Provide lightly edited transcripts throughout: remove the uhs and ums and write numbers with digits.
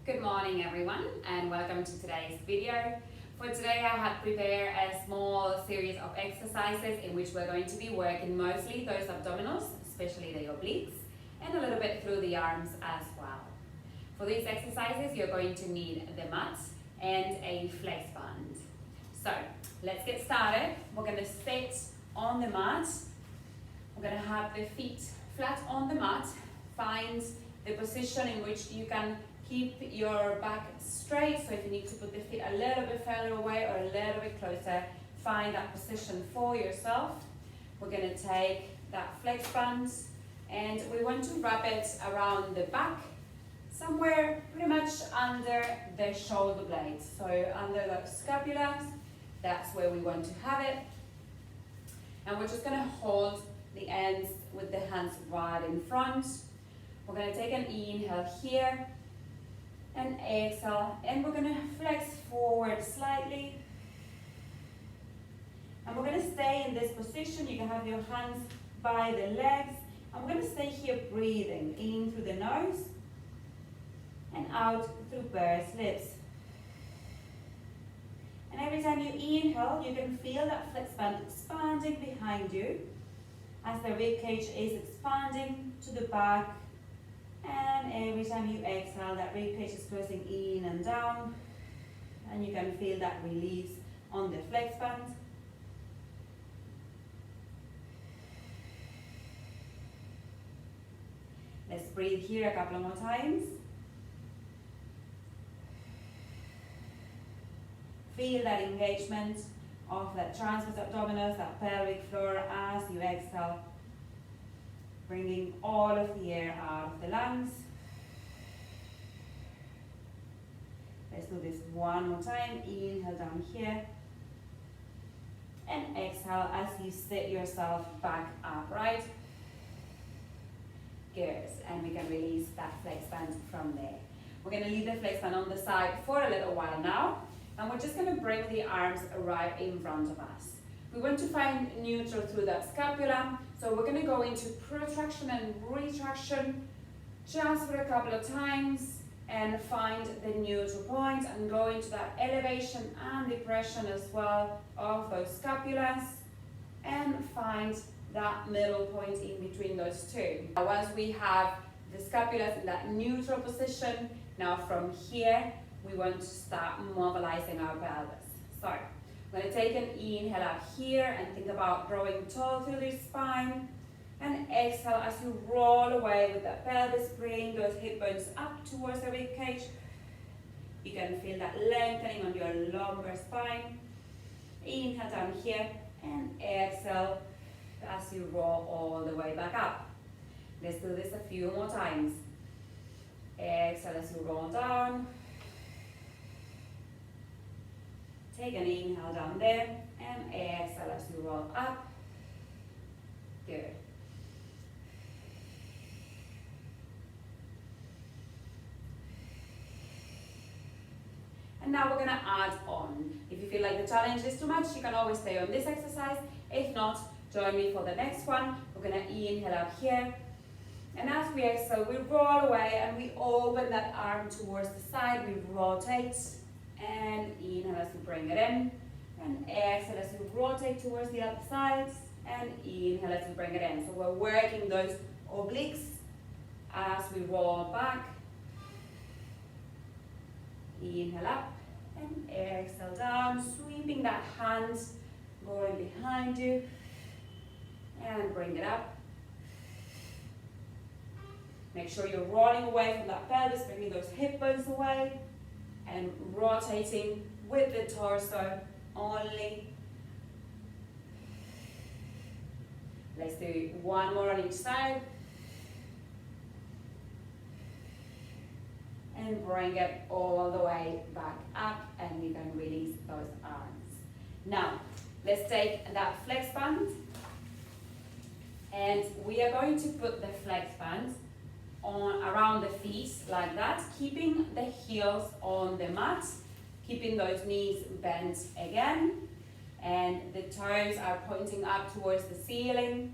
Good morning everyone and welcome to today's video. For today I have prepared a small series of exercises in which we're going to be working mostly those abdominals, especially the obliques, and a little bit through the arms as well. For these exercises you're going to need the mat and a flex band. So let's get started. We're going to sit on the mat. We're going to have the feet flat on the mat. Find the position in which you can keep your back straight. So if you need to put the feet a little bit further away or a little bit closer, find that position for yourself. We're going to take that flex band and we want to wrap it around the back, somewhere pretty much under the shoulder blades. So under the scapula, that's where we want to have it. And we're just going to hold the ends with the hands right in front. We're going to take an inhale here and exhale, and we're going to flex forward slightly. And we're going to stay in this position. You can have your hands by the legs. And we're going to stay here breathing in through the nose and out through pursed lips. And every time you inhale, you can feel that flex band expanding behind you as the rib cage is expanding to the back. And every time you exhale, that rib cage is closing in and down, and you can feel that release on the flex band. Let's breathe here a couple more times. Feel that engagement of that transverse abdominis, that pelvic floor as you exhale, bringing all of the air out of the lungs. Let's do this one more time. Inhale down here and exhale as you sit yourself back upright. Good, and we can release that flex band from there. We're going to leave the flex band on the side for a little while now, and we're just going to bring the arms right in front of us. We want to find neutral through that scapula, so we're going to go into protraction and retraction just for a couple of times and find the neutral point and go into that elevation and depression as well of those scapulas and find that middle point in between those two. Now, once we have the scapulas in that neutral position, now from here we want to start mobilizing our pelvis. So I'm going to take an inhale up here and think about growing tall through the spine. And exhale as you roll away with that pelvis, bring those hip bones up towards the rib cage. You can feel that lengthening on your lumbar spine. Inhale down here and exhale as you roll all the way back up. Let's do this a few more times. Exhale as you roll down. Take an inhale down there and exhale as you roll up. Good. And now we're going to add on. If you feel like the challenge is too much, you can always stay on this exercise. If not, join me for the next one. We're going to inhale up here. And as we exhale, we roll away and we open that arm towards the side. We rotate. And inhale as you bring it in. And exhale as you rotate towards the other side. And inhale as you bring it in. So we're working those obliques as we roll back. Inhale up and exhale down, sweeping that hand, going behind you, and bring it up. Make sure you're rolling away from that pelvis, bringing those hip bones away, and rotating with the torso only. Let's do one more on each side. And bring it all the way back up, and we can release those arms. Now, let's take that flex band, and we are going to put the flex band on around the feet like that, keeping the heels on the mat, keeping those knees bent again, and the toes are pointing up towards the ceiling.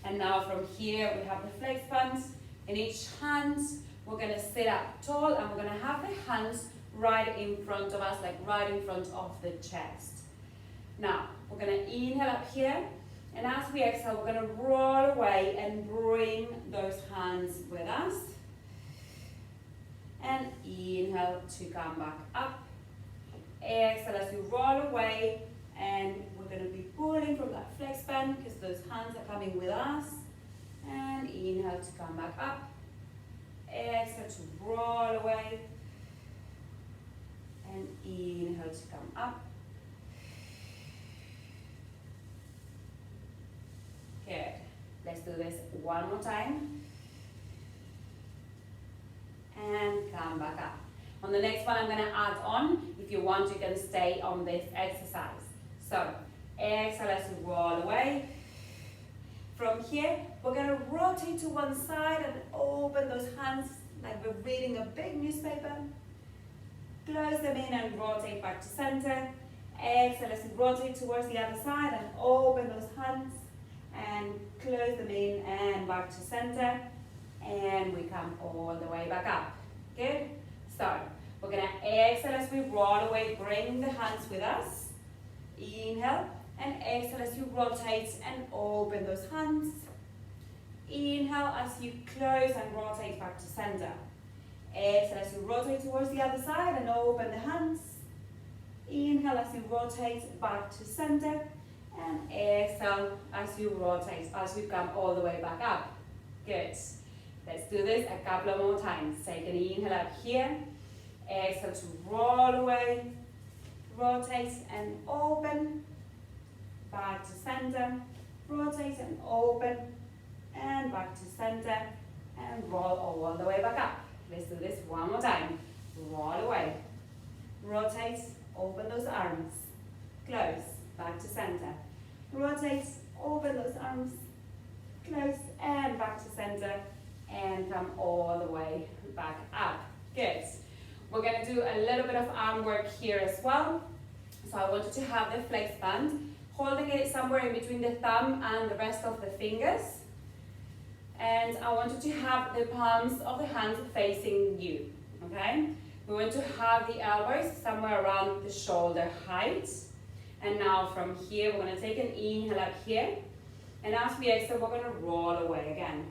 And now from here we have the flex band in each hand. we're going to sit up tall and we're going to have the hands right in front of us, like right in front of the chest. Now, we're going to inhale up here, and as we exhale, we're going to roll away and bring those hands with us. And inhale to come back up. Exhale as you roll away, and we're going to be pulling from that flex band because those hands are coming with us. And inhale to come back up. Exhale to roll away. And inhale to come up. Good. Let's do this one more time. And come back up. On the next one, I'm going to add on. If you want, you can stay on this exercise. So, exhale as you roll away. From here, we're going to rotate to one side and open those hands like we're reading a big newspaper. Close them in and rotate back to center. Exhale as you rotate towards the other side and open those hands. And close them in and back to center. And we come all the way back up. Good? So, we're going to exhale as we roll away, bring the hands with us. Inhale, and exhale as you rotate and open those hands. Inhale as you close and rotate back to center. Exhale as you rotate towards the other side and open the hands. Inhale as you rotate back to center. And exhale as you rotate, as we come all the way back up. Good. Let's do this a couple of more times. Take an inhale up here. Exhale to roll away. Rotate and open. Back to center. Rotate and open. And back to center. And roll all the way back up. Let's do this one more time. Roll away. Rotate. Open those arms. Close. Back to center. Rotate, open those arms, close, and back to center, and come all the way back up. Good. We're going to do a little bit of arm work here as well. So I want you to have the flex band, holding it somewhere in between the thumb and the rest of the fingers. And I want you to have the palms of the hands facing you, okay? We want to have the elbows somewhere around the shoulder height. And now from here, we're going to take an inhale up here. And as we exhale, we're going to roll away again.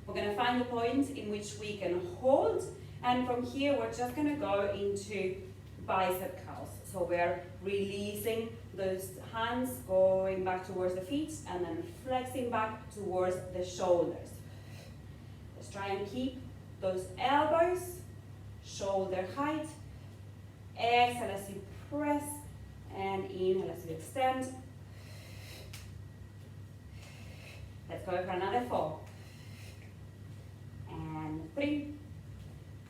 We're going to find the point in which we can hold. And from here, we're just going to go into bicep curls. So we're releasing those hands, going back towards the feet, and then flexing back towards the shoulders. Let's try and keep those elbows, shoulder height. Exhale as you press. And inhale as you extend. Let's go for another 4. And 3.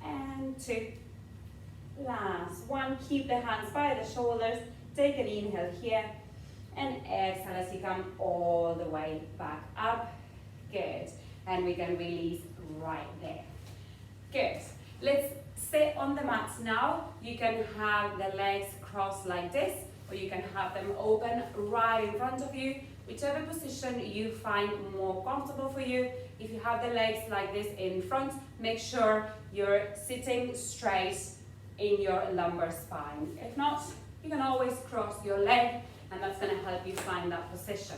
And 2. Last one. Keep the hands by the shoulders. Take an inhale here. And exhale as you come all the way back up. Good. And we can release right there. Good. Let's sit on the mat now. You can have the legs crossed like this, or you can have them open right in front of you, whichever position you find more comfortable for you. If you have the legs like this in front, make sure you're sitting straight in your lumbar spine. If not, you can always cross your leg, and that's going to help you find that position.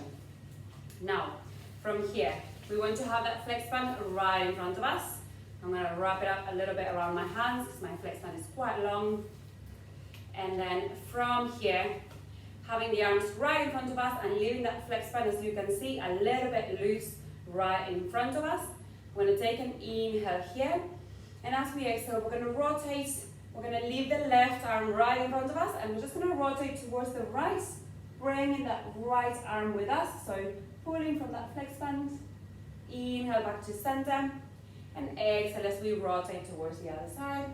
Now, from here, we want to have that flex band right in front of us. I'm going to wrap it up a little bit around my hands because my flex band is quite long. And then from here, having the arms right in front of us and leaving that flex band, as you can see, a little bit loose right in front of us. We're going to take an inhale here. And as we exhale, we're going to rotate. We're going to leave the left arm right in front of us, and we're just going to rotate towards the right, bringing that right arm with us. So pulling from that flex band. Inhale back to center. And exhale as we rotate towards the other side.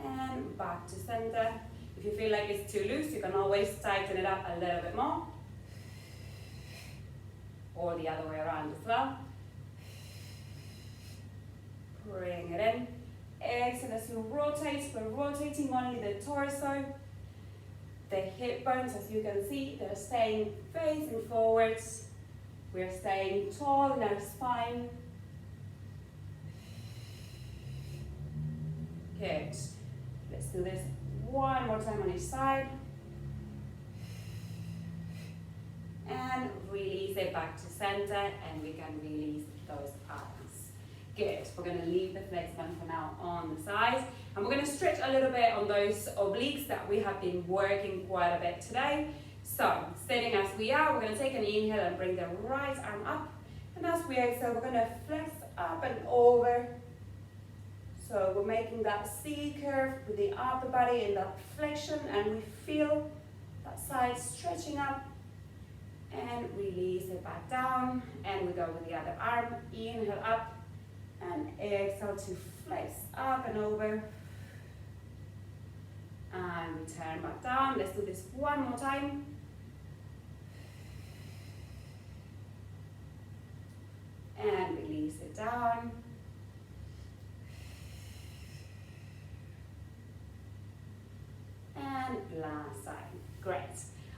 And back to center. If you feel like it's too loose, you can always tighten it up a little bit more. Or the other way around as well. Bring it in. Exhale as you rotate. We're rotating only the torso. The hip bones, as you can see, they're staying facing forwards. We're staying tall in our spine. Good. Let's do this one more time on each side. And release it back to center, and we can release those arms. Good. We're going to leave the flex band for now on the sides, and we're going to stretch a little bit on those obliques that we have been working quite a bit today. So, sitting as we are, we're going to take an inhale and bring the right arm up, and as we exhale, we're going to flex up and over. So we're making that C curve with the upper body in that flexion, and we feel that side stretching up, and release it back down, and we go with the other arm. Inhale up and exhale to flex up and over, and return back down. Let's do this one more time. And release it down. And last side. Great.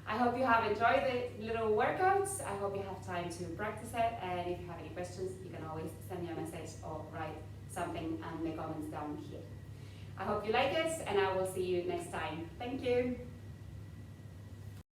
I hope you have enjoyed the little workouts. I hope you have time to practice it, and if you have any questions, you can always send me a message or write something in the comments down here. I hope you like it, and I will see you next time. Thank you.